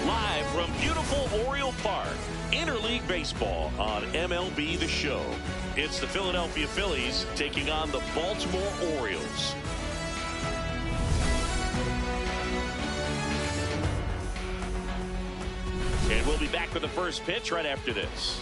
Live from beautiful Oriole Park, interleague baseball on MLB The Show. It's the Philadelphia Phillies taking on the Baltimore Orioles. And we'll be back with the first pitch right after this.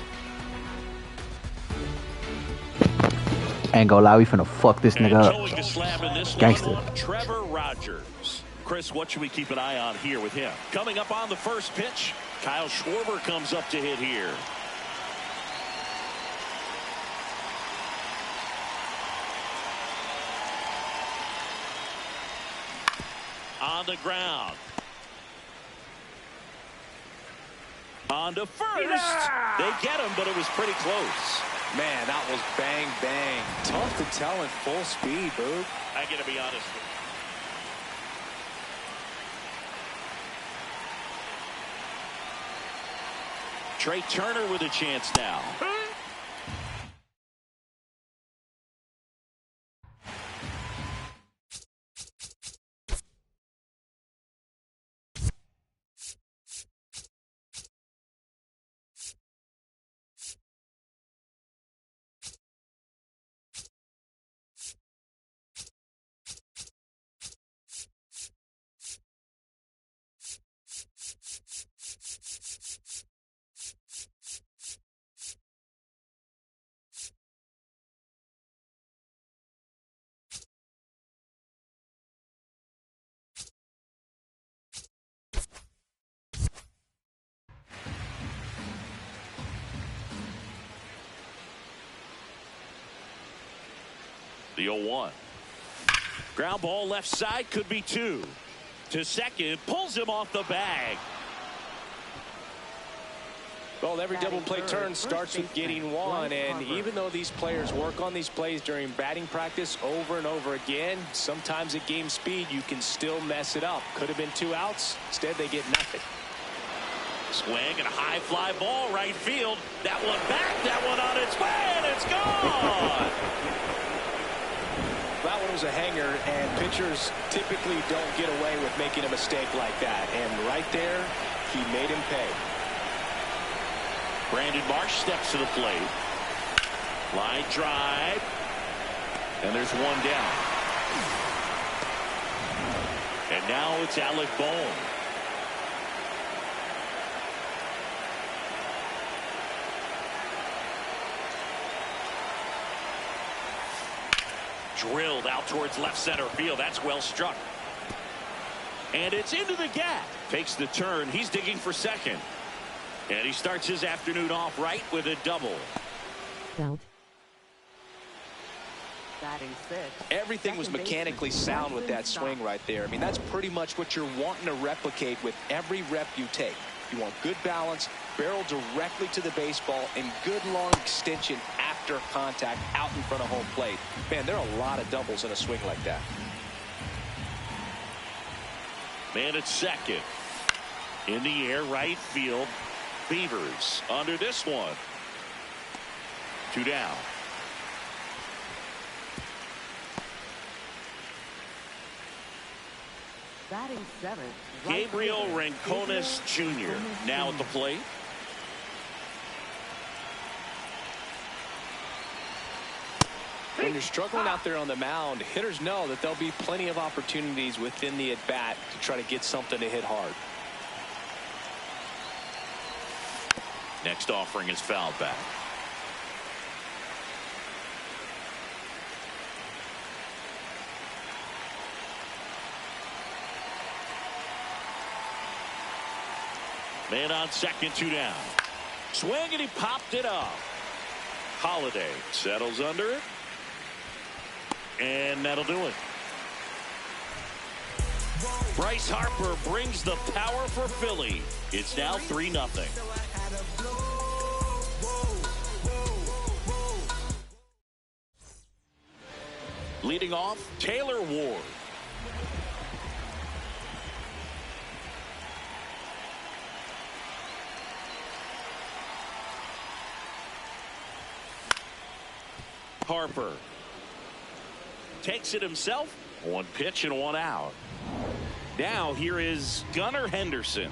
Ain't gonna lie, we finna fuck this nigga up. Gangster. Trevor Rogers. Chris, what should we keep an eye on here with him? Coming up on the first pitch, Kyle Schwarber comes up to hit here. On the ground. On to first. Yeah! They get him, but it was pretty close. Man, that was bang, bang. Tough to tell in full speed, Boog. I got to be honest with you. Trey Turner with a chance now. The 0-1. Ground ball left side, could be two. to second, pulls him off the bag. Well, every double play turn starts with getting one, and even though these players work on these plays during batting practice over and over again, sometimes at game speed you can still mess it up. Could have been 2 outs. Instead, they get nothing. Swing and a high fly ball right field. That one back, that one on its way, and it's gone. That one was a hanger, and pitchers typically don't get away with making a mistake like that. And right there, he made him pay. Brandon Marsh steps to the plate. Line drive. And there's one down. And now it's Alec Bohm. Drilled out towards left center field. That's well struck. And it's into the gap. Takes the turn. He's digging for second. And he starts his afternoon off right with a double. Belt. Everything was mechanically sound with that swing right there. I mean, that's pretty much what you're wanting to replicate with every rep you take. You want good balance, barrel directly to the baseball, and good long extension after contact out in front of home plate. Man, there are a lot of doubles in a swing like that. Man at second. In the air, right field. Beavers under this one. 2 down. Batting 7. Gabriel Rincones Jr. now at the plate. When you're struggling out there on the mound, hitters know that there'll be plenty of opportunities within the at-bat to try to get something to hit hard. Next offering is fouled back. Man on second, 2 down. Swing and he popped it up. Holiday settles under it. And that'll do it. Bryce Harper brings the power for Philly. It's now 3-0. Leading off, Taylor Ward. Harper takes it himself. 1 pitch and 1 out. Now here is Gunnar Henderson.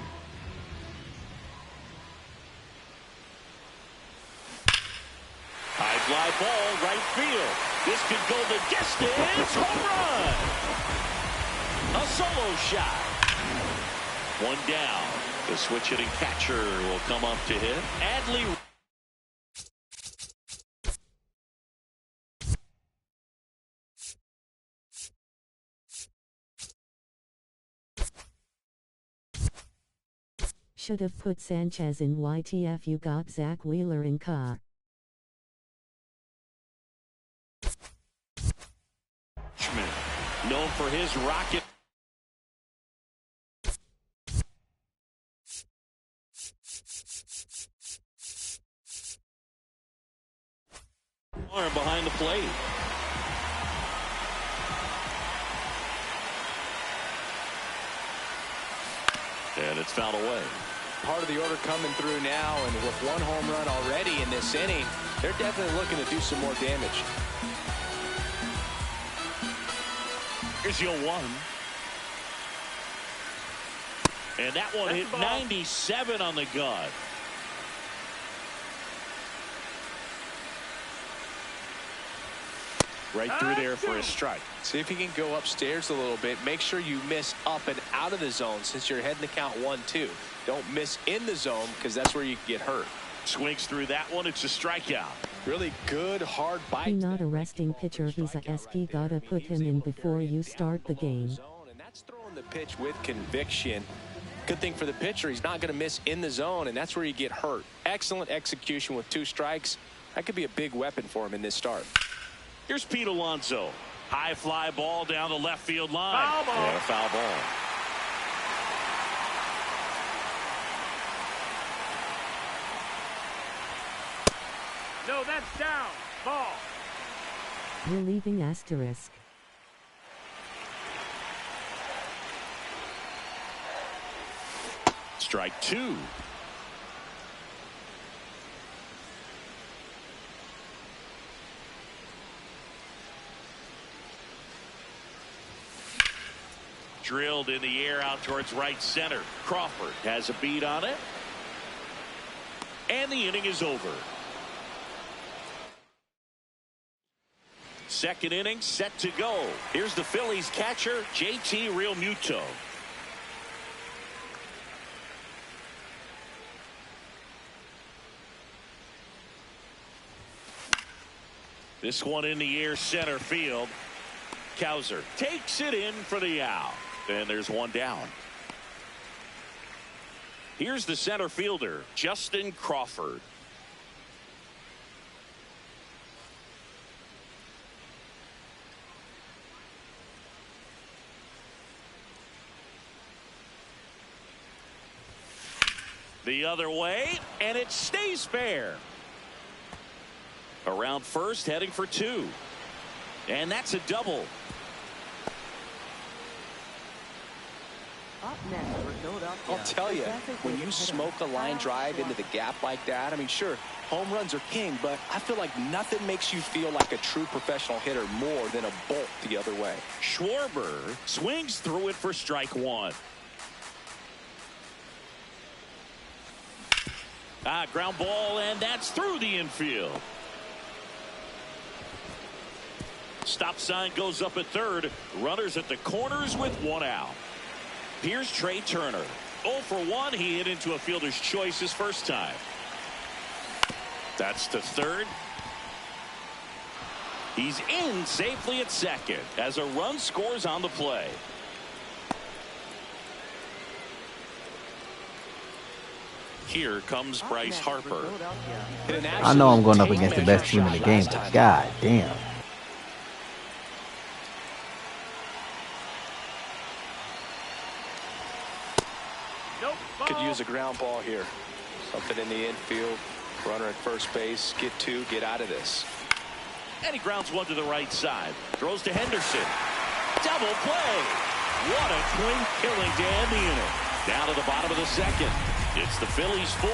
High fly ball, right field. This could go the distance. Home run. A solo shot. 1 down. The switch hitting catcher will come up to hit. Adley. Should have put Sanchez in. YTF, you got Zach Wheeler in car. Known for his rocket. Arm behind the plate. And it's fouled away. Part of the order coming through now, and with 1 home run already in this inning, they're definitely looking to do some more damage. Here's your 1. And that one hit 97 on the gut. Right through there for a strike. See if you can go upstairs a little bit. Make sure you miss up and out of the zone since you're heading to count 1-2. Don't miss in the zone because that's where you can get hurt. Swings through that one. It's a strikeout. Really good, hard bite. He's not a resting pitcher. He's a SP. Gotta put him in before you start the game. And that's throwing the pitch with conviction. Good thing for the pitcher, he's not going to miss in the zone, and that's where you get hurt. Excellent execution with 2 strikes. That could be a big weapon for him in this start. Here's Pete Alonso. High fly ball down the left field line. Foul ball. Yeah, foul ball. No, that's down. Ball. Relieving asterisk. Strike two. Drilled in the air out towards right center. Crawford has a beat on it. And the inning is over. Second inning set to go. Here's the Phillies catcher, JT Realmuto. This one in the air center field. Cowser takes it in for the out. And there's one down. Here's the center fielder, Justin Crawford. The other way, and it stays fair. Around first, heading for two. And that's a double. I'll tell you, when you smoke a line drive into the gap like that, I mean, sure, home runs are king, but I feel like nothing makes you feel like a true professional hitter more than a bolt the other way. Schwarber swings through it for strike one. Ground ball, and that's through the infield. Stop sign goes up at third. Runners at the corners with one out. Here's Trey Turner. 0 for 1. He hit into a fielder's choice his first time. That's to third. He's in safely at second as a run scores on the play. Here comes Bryce Harper. I know I'm going up against the best team in the game, but god damn. Could use a ground ball here. Something in the infield. Runner at first base. Get two. Get out of this. And he grounds one to the right side. Throws to Henderson. Double play. What a twin killing to end the inning. Down to the bottom of the second. It's the Phillies 4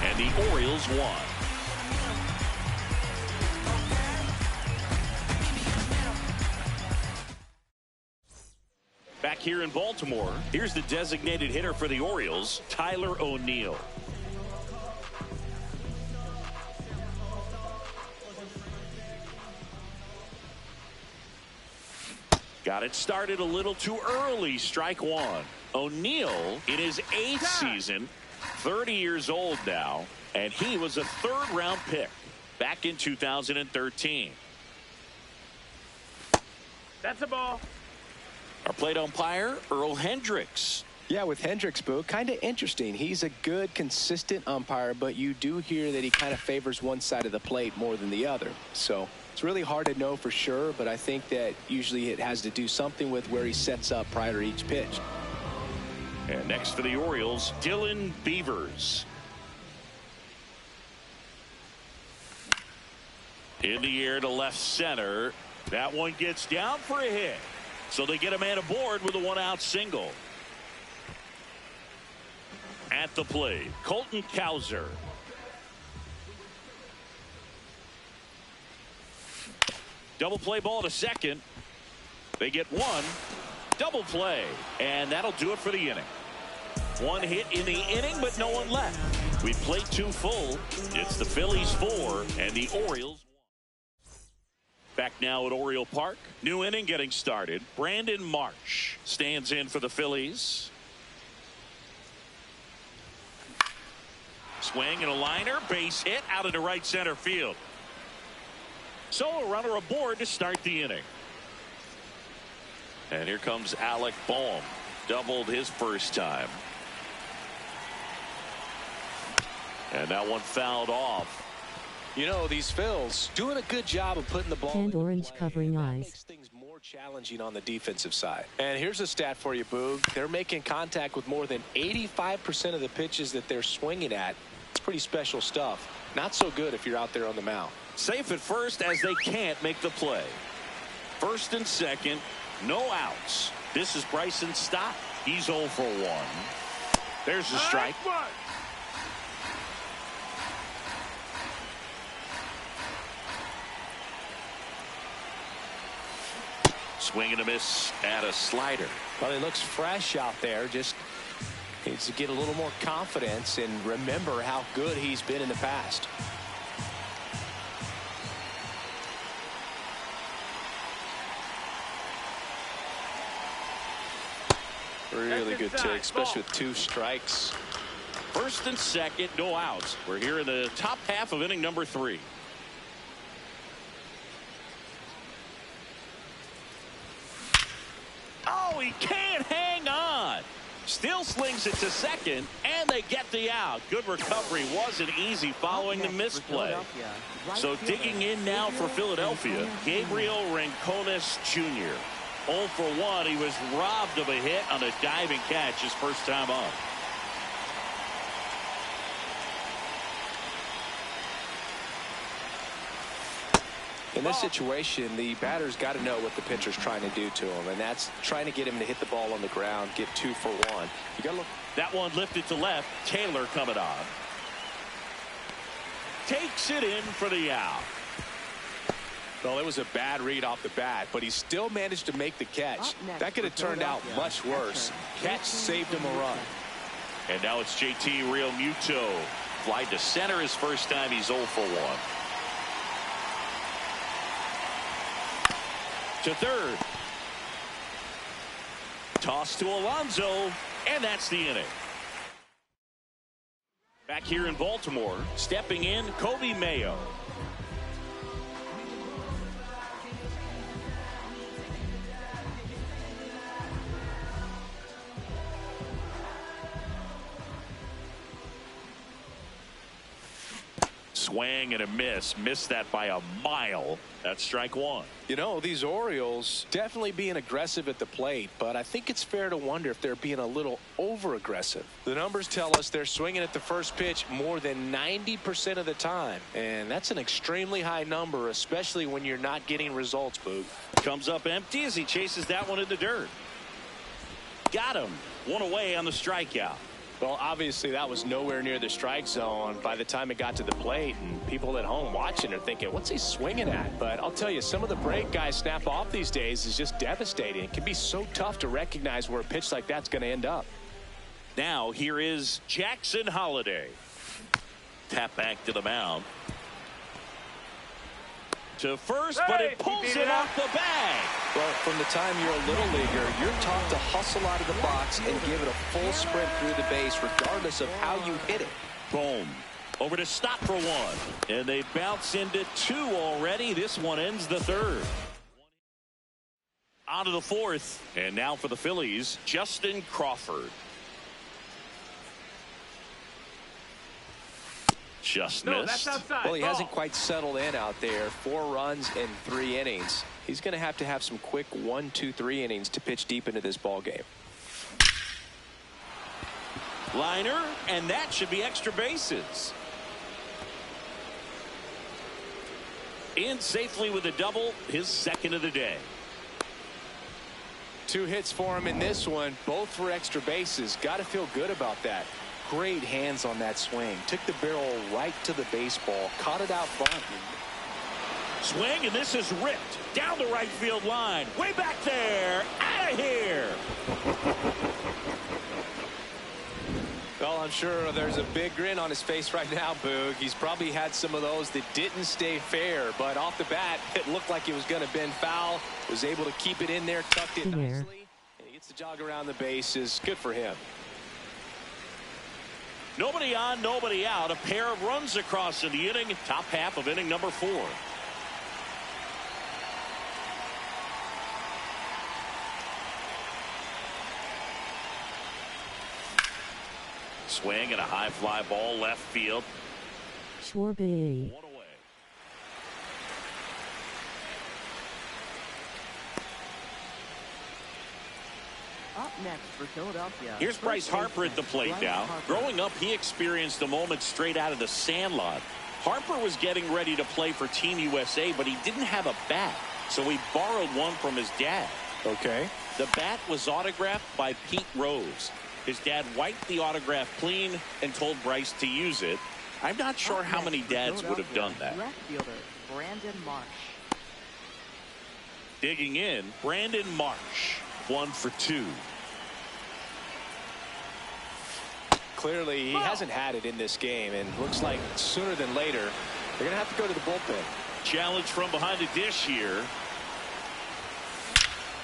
and the Orioles 1. Back here in Baltimore, here's the designated hitter for the Orioles, Tyler O'Neill. Got it started a little too early. Strike one. O'Neill in his 8th season, 30 years old now, and he was a third-round pick back in 2013. That's a ball. Our plate umpire, Earl Hendricks. Yeah, with Hendricks, Boo, kind of interesting. He's a good, consistent umpire, but you do hear that he kind of favors one side of the plate more than the other. So it's really hard to know for sure, but I think that usually it has to do something with where he sets up prior to each pitch. And next for the Orioles, Dylan Beavers. In the air to left center. That one gets down for a hit. So they get a man aboard with a one-out single. At the plate, Colton Cowser. Double play ball to second. They get one. Double play. And that'll do it for the inning. One hit in the inning, but no one left. We played 2 full. It's the Phillies 4 and the Orioles 1. Back now at Oriole Park. New inning getting started. Brandon Marsh stands in for the Phillies. Swing and a liner. Base hit out into right center field. So a runner aboard to start the inning. And here comes Alec Bohm. Doubled his first time. And that one fouled off. You know, these Phils doing a good job of putting the ball And in orange play, covering and that eyes. makes things more challenging on the defensive side. And here's a stat for you, Boog. They're making contact with more than 85% of the pitches that they're swinging at. It's pretty special stuff. Not so good if you're out there on the mound. Safe at first as they can't make the play. First and second, no outs. This is Bryson Stott. He's 0 for 1. There's the strike. Swing and a miss at a slider. Well, he looks fresh out there. Just needs to get a little more confidence and remember how good he's been in the past. Really good take, especially with 2 strikes. First and second, no outs. We're here in the top half of inning number 3. Oh, he can't hang on. Still slings it to second, and they get the out. Good recovery. Wasn't easy following the misplay. So digging in now for Philadelphia, Gabriel Rincones Jr. 0 for 1. He was robbed of a hit on a diving catch his first time up. In this situation, the batter's got to know what the pitcher's trying to do to him, and that's trying to get him to hit the ball on the ground, get 2 for 1. You got to look. That one lifted to left. Taylor coming on. Takes it in for the out. Well, it was a bad read off the bat, but he still managed to make the catch. That could have turned out much worse. Catch saved him a run. And now it's JT Realmuto. Fly to center his first time. He's 0 for 1. To third. Toss to Alonso, and that's the inning. Back here in Baltimore, stepping in, Kobe Mayo. Swing and a miss. Missed that by a mile. That's strike 1. You know, these Orioles definitely being aggressive at the plate, but I think it's fair to wonder if they're being a little over-aggressive. The numbers tell us they're swinging at the first pitch more than 90% of the time, and that's an extremely high number, especially when you're not getting results, Boog. Comes up empty as he chases that one in the dirt. Got him. 1 away on the strikeout. Well, obviously that was nowhere near the strike zone by the time it got to the plate, and people at home watching are thinking, what's he swinging at? But I'll tell you, some of the break guys snap off these days is just devastating. It can be so tough to recognize where a pitch like that's going to end up. Now here is Jackson Holliday. Tap back to the mound. To first, but it pulls it off the bag. Well, from the time you're a little leaguer, you're taught to hustle out of the box and give it a full sprint through the base regardless of how you hit it. Boom. Over to Stott for 1. And they bounce into 2 already. This one ends the 3rd. On to the 4th. And now for the Phillies, Justin Crawford. Just missed. Well, he hasn't quite settled in out there. 4 runs in 3 innings. He's going to have some quick 1, 2, 3 innings to pitch deep into this ball game. Liner, and that should be extra bases. In safely with a double, his 2nd of the day. 2 hits for him in this one, both for extra bases. Got to feel good about that. Great hands on that swing. Took the barrel right to the baseball. Caught it out front. Swing, and this is ripped down the right field line. Way back there. Out of here. Well, I'm sure there's a big grin on his face right now, Boog. He's probably had some of those that didn't stay fair, but off the bat, it looked like it was going to bend foul. Was able to keep it in there, tucked it nicely, and he gets the jog around the bases. Good for him. Nobody on, nobody out. A pair of runs across in the inning. Top half of inning number 4. Swing and a high fly ball left field. Schwarber. 1 away. Up next for Philadelphia. Here's Bryce Harper at the plate now. Growing up, he experienced a moment straight out of the sandlot. Harper was getting ready to play for Team USA, but he didn't have a bat, so he borrowed one from his dad. Okay. The bat was autographed by Pete Rose. His dad wiped the autograph clean and told Bryce to use it. I'm not sure how many dads would have done that. Left fielder Brandon Marsh. Digging in, Brandon Marsh, 1 for 2. Clearly, he hasn't had it in this game, and looks like sooner than later, they're going to have to go to the bullpen. Challenge from behind the dish here.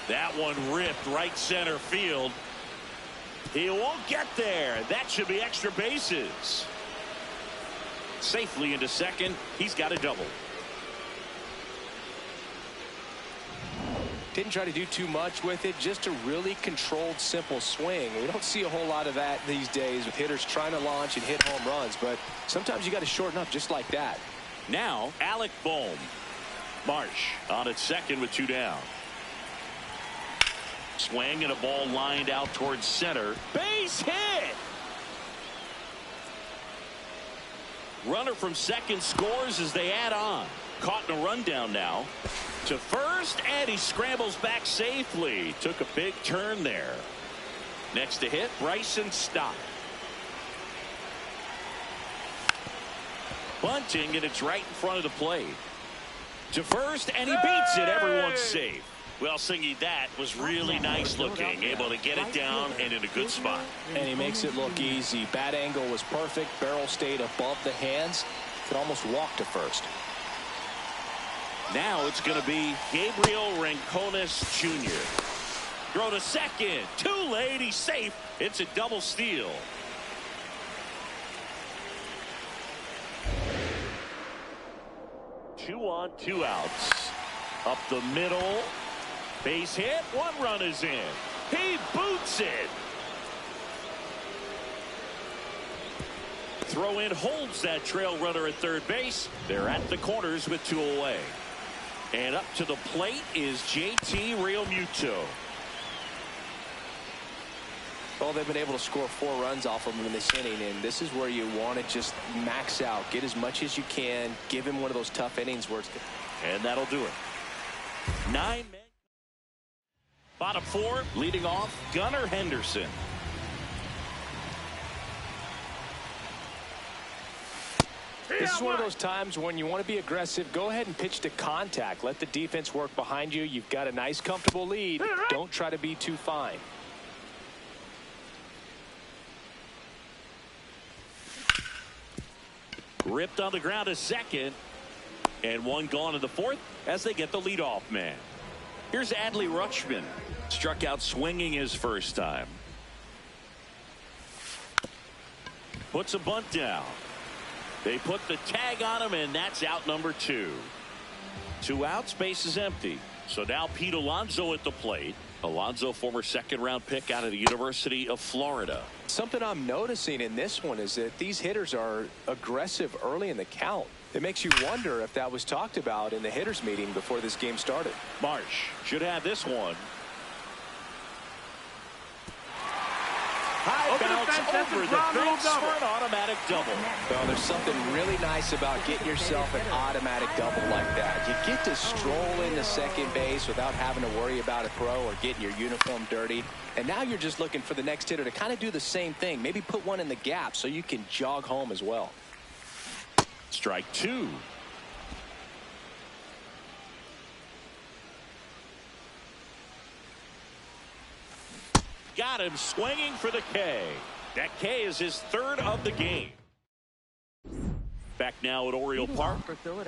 That one ripped right center field. He won't get there. That should be extra bases. Safely into second. He's got a double. Didn't try to do too much with it, just a really controlled, simple swing. We don't see a whole lot of that these days with hitters trying to launch and hit home runs, but sometimes you got to shorten up just like that. Now, Alec Bohm. Marsh on at second with 2 down. Swing and a ball lined out towards center. Base hit! Runner from second scores as they add on. Caught in a rundown now. To first, and he scrambles back safely. Took a big turn there. Next to hit, Bryson Stott. Bunting, and it's right in front of the plate. To first, and he beats it. Everyone's safe. Well, Singy, that was really nice looking. Able to get it down and in a good spot. And he makes it look easy. Bat angle was perfect. Barrel stayed above the hands. Could almost walk to first. Now it's going to be Gabriel Rincones Jr. Throw to second. Too late. He's safe. It's a double steal. Two on, 2 outs. Up the middle. Base hit. 1 run is in. He boots it. Throw in holds that trail runner at third base. They're at the corners with 2 away. And up to the plate is JT Realmuto. Well, they've been able to score 4 runs off of him in this inning, and this is where you want to just max out. Get as much as you can. Give him one of those tough innings where it's good. And that'll do it. 9 men. Bottom 4, leading off, Gunnar Henderson. This is one of those times when you want to be aggressive. Go ahead and pitch to contact. Let the defense work behind you. You've got a nice, comfortable lead. Don't try to be too fine. Ripped on the ground to second. And 1 gone in the 4th as they get the leadoff man. Here's Adley Rutschman. Struck out swinging his first time. Puts a bunt down. They put the tag on him, and that's out number 2. 2 outs, base is empty. So now Pete Alonso at the plate. Alonso, former 2nd-round pick out of the University of Florida. Something I'm noticing in this one is that these hitters are aggressive early in the count. It makes you wonder if that was talked about in the hitters meeting before this game started. Marsh should have this one. High bounce over the fence for an automatic double. Well, there's something really nice about getting yourself an automatic double like that. You get to stroll into second base without having to worry about a throw or getting your uniform dirty. And now you're just looking for the next hitter to kind of do the same thing. Maybe put one in the gap so you can jog home as well. Strike 2. Got him swinging for the K. That K is his 3rd of the game. Back now at Oriole Park.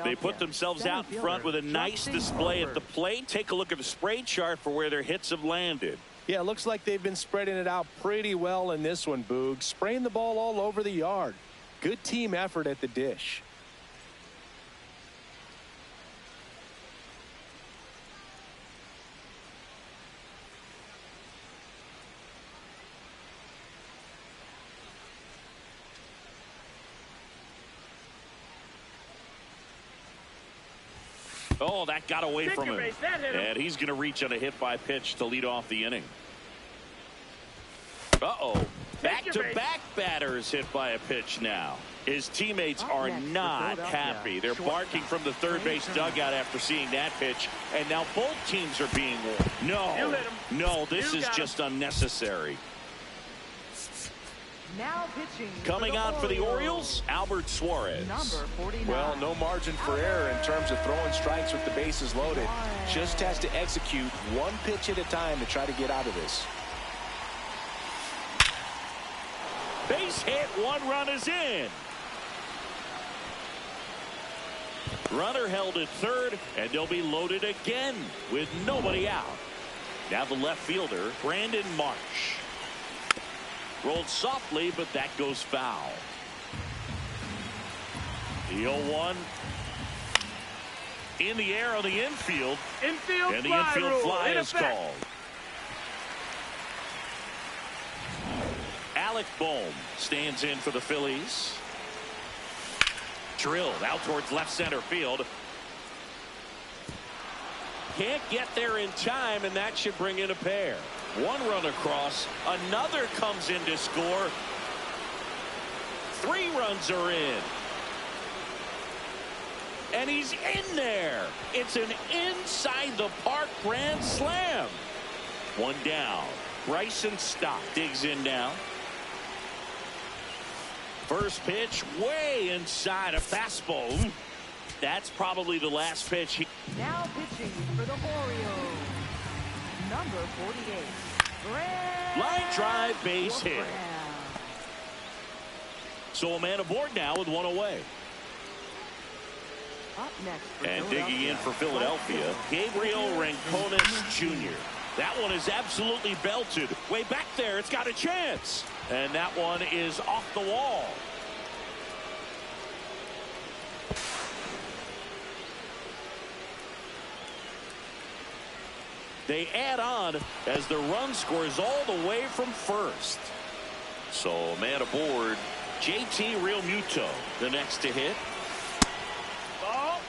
They put themselves out in front with a nice display at the plate. Take a look at the spray chart for where their hits have landed. Yeah, it looks like they've been spreading it out pretty well in this one, Boog. Spraying the ball all over the yard. Good team effort at the dish. Oh, that got away from him. And he's going to reach on a hit by pitch to lead off the inning. Uh-oh. Back-to-back batters hit by a pitch now. His teammates are not happy. They're barking from the third base dugout after seeing that pitch, and now both teams are being warned. No, this is just unnecessary. Now pitching. Coming on for the Orioles, Albert Suarez. Number 49. Well, no margin for error in terms of throwing strikes with the bases loaded. Just has to execute one pitch at a time to try to get out of this. Base hit, 1 run is in. Runner held at third, and they'll be loaded again with nobody out. Now the left fielder, Brandon Marsh. Rolled softly, but that goes foul. The 0-1 in the air on the infield. And the infield fly is called. Alec Bohm stands in for the Phillies. Drilled out towards left center field. Can't get there in time, and that should bring in a pair. 1 run across. Another comes in to score. 3 runs are in. And he's in there. It's an inside the park grand slam. 1 down. Bryson Stott digs in now. First pitch way inside, a fastball. That's probably the last pitch. Now pitching for the Orioles. Number 48. Line drive, base hit. So a man aboard now with 1 away. Up next for And digging in for Philadelphia, Gabriel Rincones Jr. That one is absolutely belted. Way back there, it's got a chance. And that one is off the wall. They add on as the run scores all the way from first. So man aboard, JT Realmuto, the next to hit. Ball.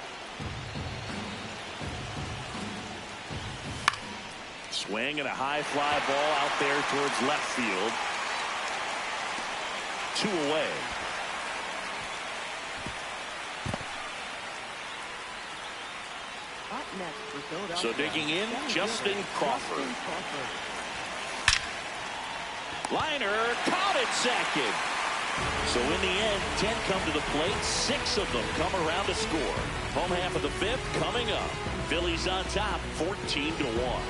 Swing and a high fly ball out there towards left field. 2 away. Up next for Philadelphia. So digging in, Justin Crawford. Liner caught at second. So in the end, 10 come to the plate. 6 of them come around to score. Home half of the 5th coming up. Phillies on top, 14-1.